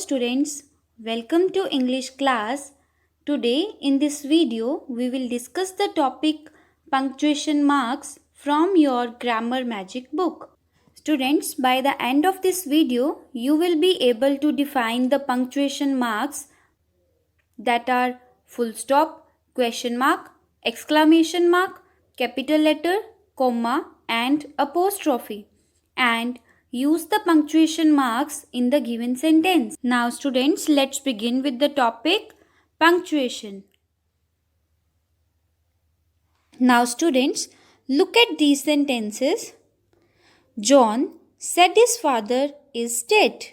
students, welcome to English class. Today in this video we will discuss the topic punctuation marks from your grammar magic book. Students, by the end of this video you will be able to define the punctuation marks that are full stop, question mark, exclamation mark, capital letter, comma and apostrophe, and use the punctuation marks in the given sentence. Now students, let's begin with the topic punctuation. Now students, look at these sentences. John said his father is dead.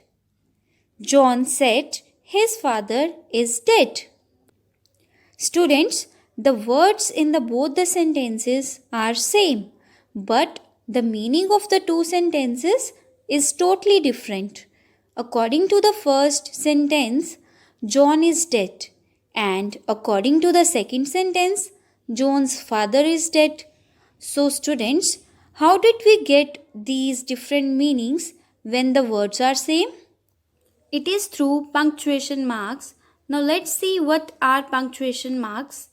John said his father is dead. Students, the words in both the sentences are same, but the meaning of the two sentences is totally different. According to the first sentence, John is dead, and according to the second sentence, John's father is dead. So students, how did we get these different meanings when the words are same? It is through punctuation marks. Now let's see what are punctuation marks.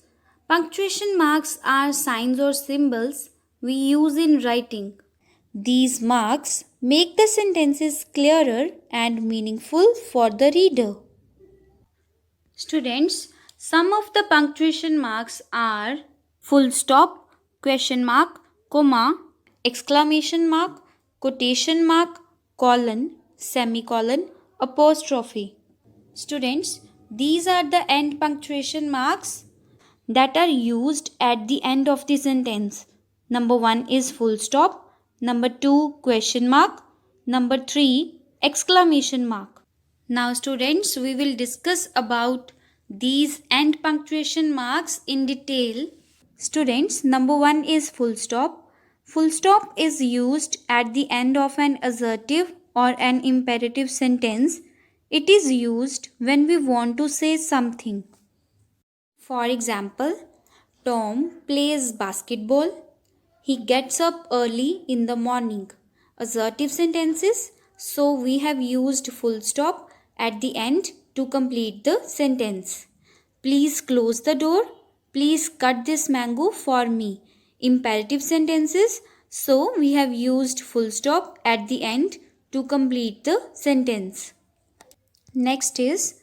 Punctuation marks are signs or symbols we use in writing. These marks make the sentences clearer and meaningful for the reader. Students, some of the punctuation marks are full stop, question mark, comma, exclamation mark, quotation mark, colon, semicolon, apostrophe. Students, these are the end punctuation marks that are used at the end of the sentence. Number 1 is full stop, number 2 question mark, number 3 exclamation mark. Now students, we will discuss about these end punctuation marks in detail. Students, number 1 is full stop. Full stop is used at the end of an assertive or an imperative sentence. It is used when we want to say something. For example, Tom plays basketball. He gets up early in the morning. Assertive sentences, so we have used full stop at the end to complete the sentence. Please close the door. Please cut this mango for me. Imperative sentences, so we have used full stop at the end to complete the sentence. Next is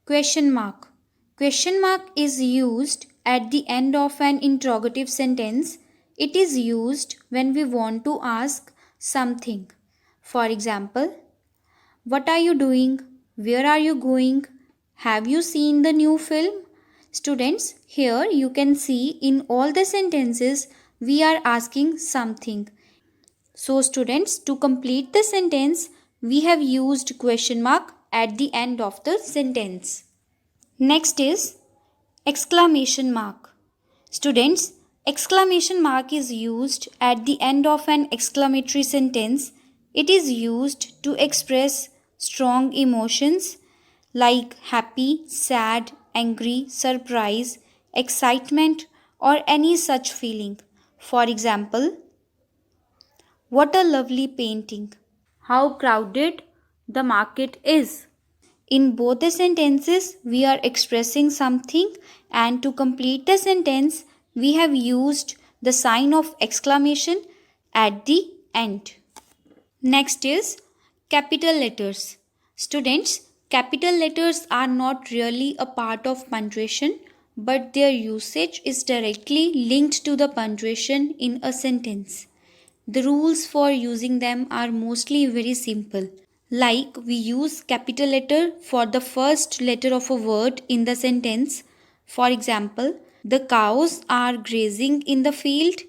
question mark. Question mark is used at the end of an interrogative sentence. It is used when we want to ask something. For example, what are you doing? Where are you going? Have you seen the new film? Students, here you can see in all the sentences we are asking something. So students, to complete the sentence, we have used question mark at the end of the sentence. Next is exclamation mark. Students, exclamation mark is used at the end of an exclamatory sentence. It is used to express strong emotions like happy, sad, angry, surprise, excitement, or any such feeling. For example, what a lovely painting. How crowded the market is. In both the sentences, we are expressing something, and to complete the sentence, we have used the sign of exclamation at the end. Next is capital letters. Students, capital letters are not really a part of punctuation, but their usage is directly linked to the punctuation in a sentence. The rules for using them are mostly very simple. Like we use capital letter for the first letter of a word in the sentence. For example, the cows are grazing in the field.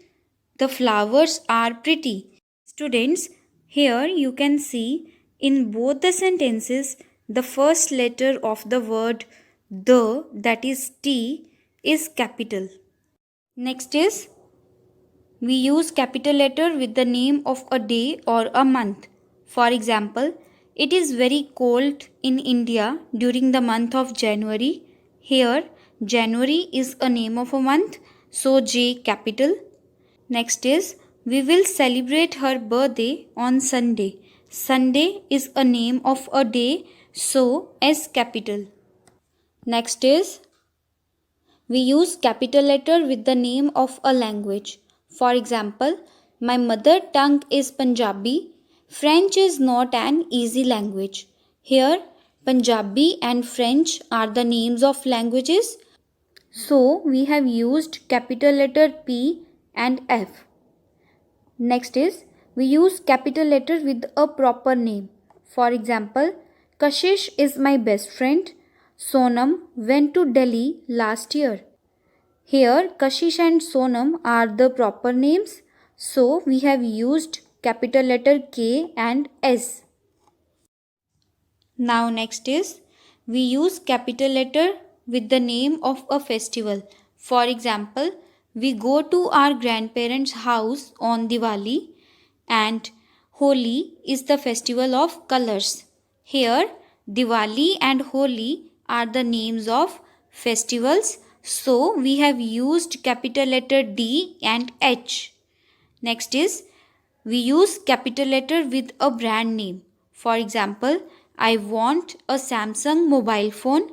The flowers are pretty. Students, here you can see in both the sentences the first letter of the word the, that is T, is capital. Next is we use capital letter with the name of a day or a month. For example, it is very cold in India during the month of January. Here, January is a name of a month, so J capital. Next is, we will celebrate her birthday on Sunday. Sunday is a name of a day, so S capital. Next is, we use capital letter with the name of a language. For example, my mother tongue is Punjabi. French is not an easy language. Here, Punjabi and French are the names of languages. So, we have used capital letter P and F. Next is, we use capital letter with a proper name. For example, Kashish is my best friend. Sonam went to Delhi last year. Here, Kashish and Sonam are the proper names, so we have used capital letter K and S. Now, next is, we use capital letter with the name of a festival. For example, we go to our grandparents' house on Diwali, and Holi is the festival of colors. Here, Diwali and Holi are the names of festivals, so we have used capital letter D and H. Next is, we use capital letter with a brand name. For example, I want a Samsung mobile phone.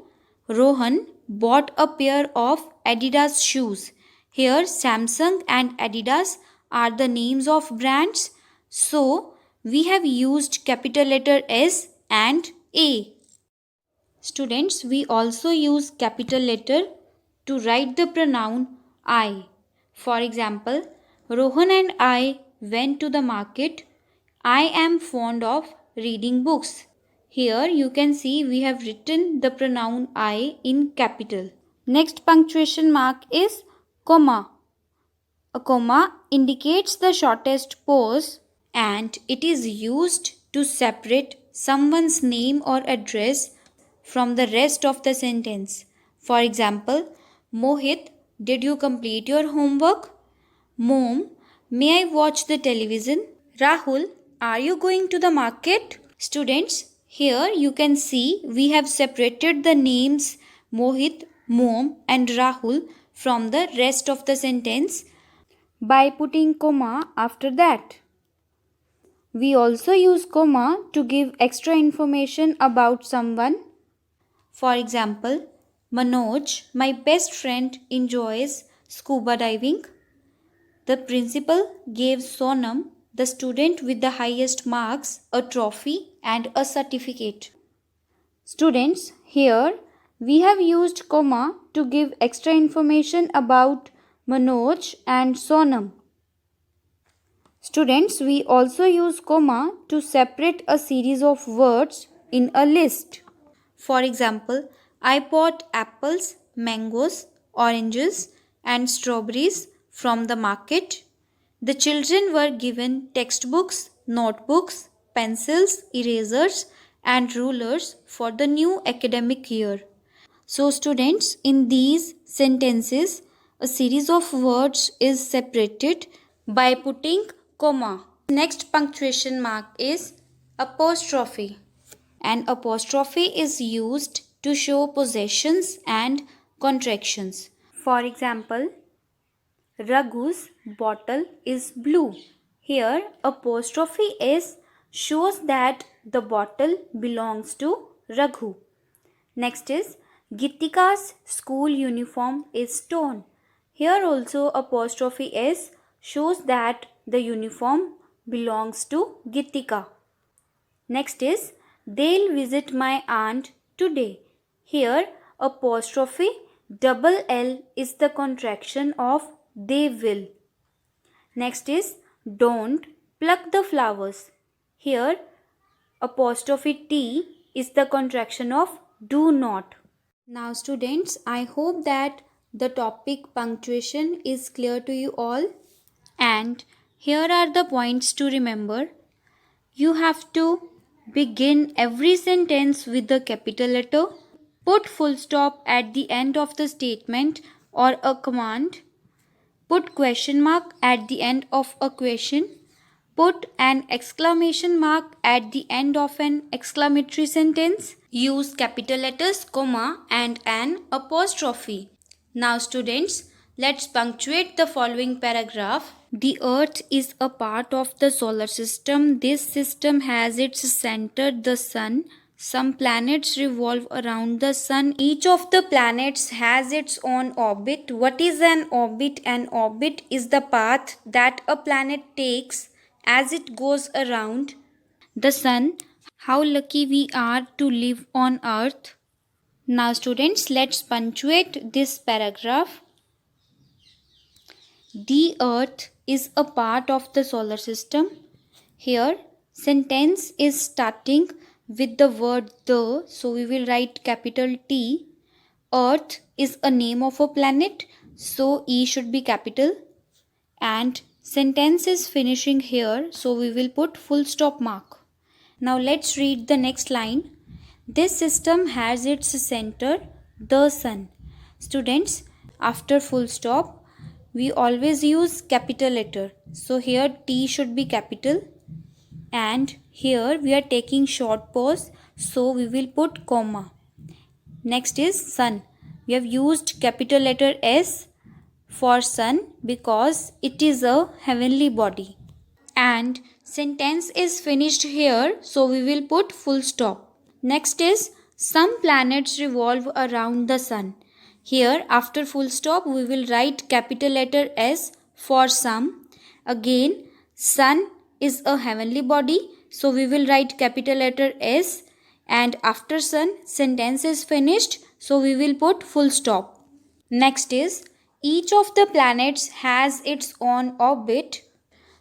Rohan bought a pair of Adidas shoes. Here, Samsung and Adidas are the names of brands. So, we have used capital letter S and A. Students, we also use capital letter to write the pronoun I. For example, Rohan and I went to the market. I am fond of reading books. Here you can see we have written the pronoun I in capital. Next punctuation mark is comma. A comma indicates the shortest pause and it is used to separate someone's name or address from the rest of the sentence. For example, Mohit, did you complete your homework? Mom, may I watch the television? Rahul, are you going to the market? Students, here you can see we have separated the names Mohit, Mom and Rahul from the rest of the sentence by putting comma after that. We also use comma to give extra information about someone. For example, Manoj, my best friend, enjoys scuba diving. The principal gave Sonam, the student with the highest marks, a trophy and a certificate. Students, here we have used comma to give extra information about Manoj and Sonam. Students, we also use comma to separate a series of words in a list. For example, I bought apples, mangoes, oranges and strawberries from the market. The children were given textbooks, notebooks, pencils, erasers and rulers for the new academic year. So students, in these sentences, a series of words is separated by putting comma. Next punctuation mark is apostrophe. An apostrophe is used to show possessions and contractions. For example, Raghu's bottle is blue. Here, apostrophe S shows that the bottle belongs to Raghu. Next is, Gitika's school uniform is torn. Here also apostrophe S shows that the uniform belongs to Gitika. Next is, they'll visit my aunt today. Here apostrophe double L is the contraction of they will. Next is, don't pluck the flowers. Here apostrophe T is the contraction of do not. Now students, I hope that the topic punctuation is clear to you all. And here are the points to remember. You have to begin every sentence with the capital letter. Put full stop at the end of the statement or a command. Put question mark at the end of a question. Put an exclamation mark at the end of an exclamatory sentence. Use capital letters, comma and an apostrophe. Now students, let's punctuate the following paragraph. The earth is a part of the solar system. This system has its center the sun. Some planets revolve around the sun. Each of the planets has its own orbit. What is an orbit? An orbit is the path that a planet takes as it goes around the sun. How lucky we are to live on Earth. Now students, let's punctuate this paragraph. The Earth is a part of the solar system. Here, sentence is starting with the word the, so we will write capital T. Earth is a name of a planet, so E should be capital. And sentence is finishing here, so we will put full stop mark. Now let's read the next line. This system has its center, the sun. Students, after full stop, we always use capital letter. So here T should be capital. And here we are taking short pause, so we will put comma. Next is sun. We have used capital letter S for sun because it is a heavenly body. And sentence is finished here, so we will put full stop. Next is some planets revolve around the sun. Here after full stop we will write capital letter S for some. Again sun is a heavenly body, so we will write capital letter S, and after sun sentence is finished, so we will put full stop. Next is each of the planets has its own orbit.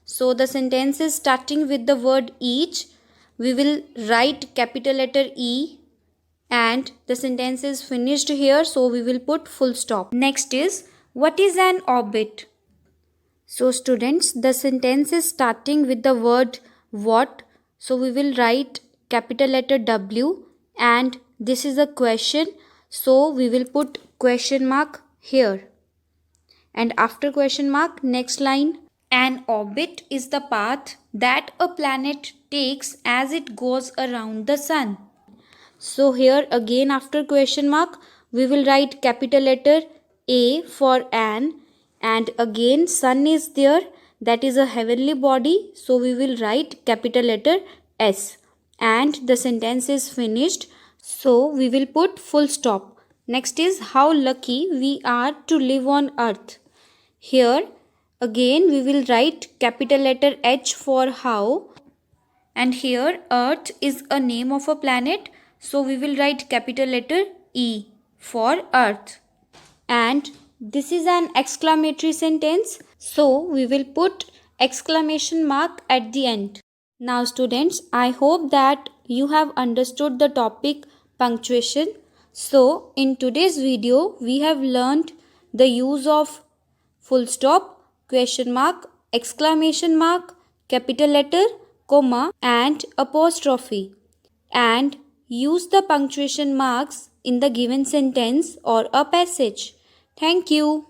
So the sentence is starting with the word each. We will write capital letter E, and the sentence is finished here, so we will put full stop. Next is what is an orbit? So students, the sentence is starting with the word what, so we will write capital letter W, and this is a question, so we will put question mark here. And after question mark, next line. An orbit is the path that a planet takes as it goes around the sun. So here again after question mark, we will write capital letter A for an, and again sun is there, that is a heavenly body, so we will write capital letter S, and the sentence is finished, so we will put full stop. Next is how lucky we are to live on Earth. Here again we will write capital letter H for how, and here Earth is a name of a planet, so we will write capital letter E for Earth. And this is an exclamatory sentence, so we will put exclamation mark at the end. Now students, I hope that you have understood the topic punctuation. So in today's video we have learned the use of full stop, question mark, exclamation mark, capital letter, comma and apostrophe, and use the punctuation marks in the given sentence or a passage. Thank you.